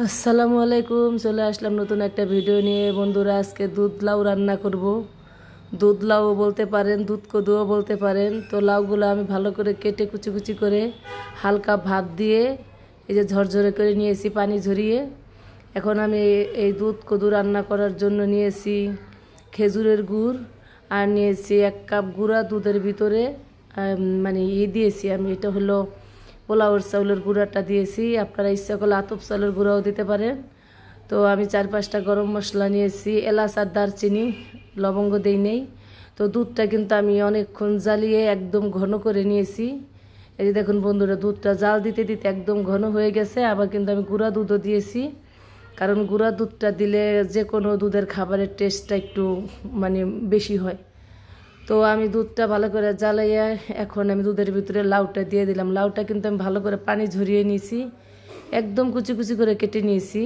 আসসালামু আলাইকুম। চলে আসলাম নতুন একটা ভিডিও নিয়ে। বন্ধুরা, আজকে দুধ লাউ রান্না করব। দুধ লাউ বলতে পারেন, দুধ কদুও বলতে পারেন। তো লাউগুলো আমি ভালো করে কেটে কুচি কুচি করে হালকা ভাপ দিয়ে এই যে ঝরঝরে করে নিয়েছি পানি ঝরিয়ে। এখন আমি এই দুধ কদু রান্না করার জন্য নিয়েছি খেজুরের গুড় আর নিয়েছি 1 কাপ গুঁড়া দুধের ভিতরে মানে দিয়েছি আমি। এটা হলো পোলাওর চাউলের গুঁড়াটা দিয়েছি। আপনারা ইচ্ছা করলে আতপ চাউলের গুঁড়াও দিতে পারেন। তো আমি 4-5টা গরম মশলা নিয়েছি, এলাচ আর দারচিনি, লবঙ্গ দেই নেই। তো দুধটা কিন্তু আমি অনেকক্ষণ জ্বালিয়ে একদম ঘন করে নিয়েছি। এই যে দেখুন বন্ধুরা, দুধটা জাল দিতে দিতে একদম ঘন হয়ে গেছে। আবার কিন্তু আমি গুঁড়া দুধও দিয়েছি, কারণ গুঁড়া দুধটা দিলে যে কোনো দুধের খাবারের টেস্টটা একটু মানে বেশি হয়। তো আমি দুধটা ভালো করে জ্বালাইয়া এখন আমি দুধের ভিতরে লাউটা দিয়ে দিলাম। লাউটা কিন্তু আমি ভালো করে পানি ঝরিয়ে নিয়েছি, একদম কুচি কুচি করে কেটে নিয়েছি।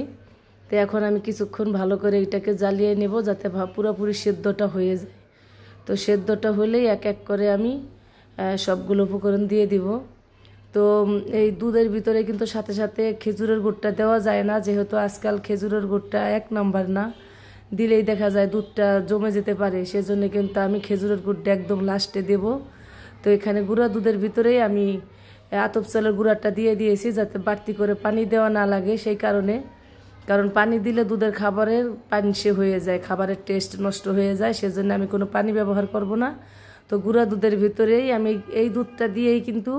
তো এখন আমি কিছুক্ষণ ভালো করে এটাকে জ্বালিয়ে নেব, যাতে পুরোপুরি সেদ্ধটা হয়ে যায়। তো সেদ্ধটা হলেই এক এক করে আমি সবগুলো উপকরণ দিয়ে দিব। তো এই দুধের ভিতরে কিন্তু সাথে সাথে খেজুরের গুড়টা দেওয়া যায় না, যেহেতু আজকাল খেজুরের গুড়টা 1 নম্বর না, দিলেই দেখা যায় দুধটা জমে যেতে পারে। সেজন্য কিন্তু আমি খেজুরের গুড়টা একদম লাস্টে দেব। তো এখানে গুঁড়া দুধের ভিতরেই আমি আতপ চালের গুঁড়াটা দিয়ে দিয়েছি, যাতে বাড়তি করে পানি দেওয়া না লাগে সেই কারণে। কারণ পানি দিলে দুধের খাবারের পানিসে হয়ে যায়, খাবারের টেস্ট নষ্ট হয়ে যায়। সেজন্য আমি কোনো পানি ব্যবহার করব না। তো গুঁড়া দুধের ভিতরেই আমি এই দুধটা দিয়েই কিন্তু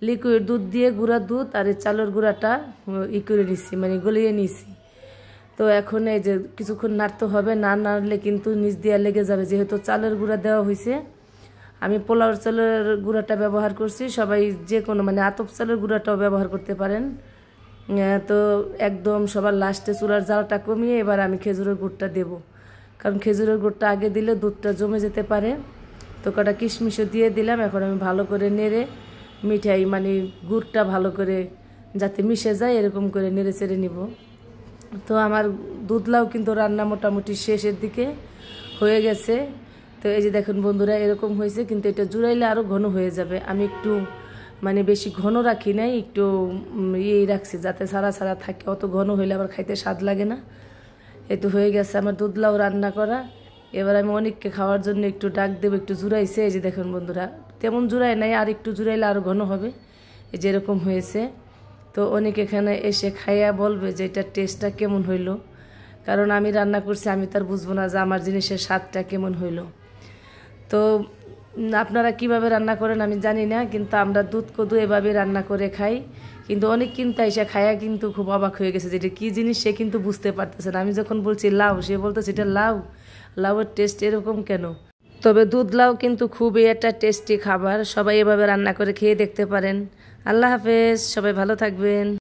লিকুইড দুধ দিয়ে গুঁড়া দুধ আর এই চালের গুঁড়াটা করে নিচ্ছি, মানে গলিয়ে নিছি। তো এখন এই যে কিছুক্ষণ নাড়তে হবে, না নাড়লে কিন্তু নিচ দিয়ে লেগে যাবে, যেহেতু চালের গুঁড়া দেওয়া হয়েছে। আমি পোলাওর চালের গুঁড়াটা ব্যবহার করছি, সবাই যে কোনো মানে আতপ চালের গুঁড়াটাও ব্যবহার করতে পারেন। তো একদম সবার লাস্টে চুলার জালটা কমিয়ে এবার আমি খেজুরের গুড়টা দেব, কারণ খেজুরের গুড়টা আগে দিলে দুধটা জমে যেতে পারে। তো কটা কিশমিশও দিয়ে দিলাম। এখন আমি ভালো করে নেড়ে মিঠাই মানে গুড়টা ভালো করে যাতে মিশে যায় এরকম করে নেড়ে চেড়ে নিব। তো আমার দুধ লাউ কিন্তু রান্না মোটামুটি শেষের দিকে হয়ে গেছে। তো এই যে দেখুন বন্ধুরা, এরকম হয়েছে, কিন্তু এটা জুড়াইলে আরও ঘন হয়ে যাবে। আমি একটু মানে বেশি ঘন রাখি নাই, একটু রাখছি যাতে সারা সারা থাকে। অত ঘন হইলে আবার খাইতে স্বাদ লাগে না। এই তো হয়ে গেছে আমার দুধ লাউ রান্না করা। এবার আমি অনেককে খাওয়ার জন্য একটু ডাক দেবো, একটু জুড়াইছে। এই যে দেখুন বন্ধুরা, তেমন জুড়াই নাই, আর একটু জুড়াইলে আরও ঘন হবে। এই যে এরকম হয়েছে। তো অনেক এখানে এসে খাইয়া বলবে যে এটার টেস্টটা কেমন হইলো, কারণ আমি রান্না করছি, আমি তার বুঝবো না যে আমার জিনিসের স্বাদটা কেমন হইলো। তো আপনারা কিভাবে রান্না করেন আমি জানি না, কিন্তু আমরা দুধ কদু এভাবে রান্না করে খাই। কিন্তু অনেক কিন্তু এসে খাইয়া কিন্তু খুব অবাক হয়ে গেছে, যেটা কী জিনিস সে কিন্তু বুঝতে পারতেছে না। আমি যখন বলছি লাউ, সে বলতেছে এটা লাউ, লাউয়ের টেস্ট এরকম কেন? তবে দুধ লাউ কিন্তু খুবই একটা টেস্টি খাবার, সবাই এভাবে রান্না করে খেয়ে দেখতে পারেন। আল্লাহ হাফেজ, সবাই ভালো থাকবেন।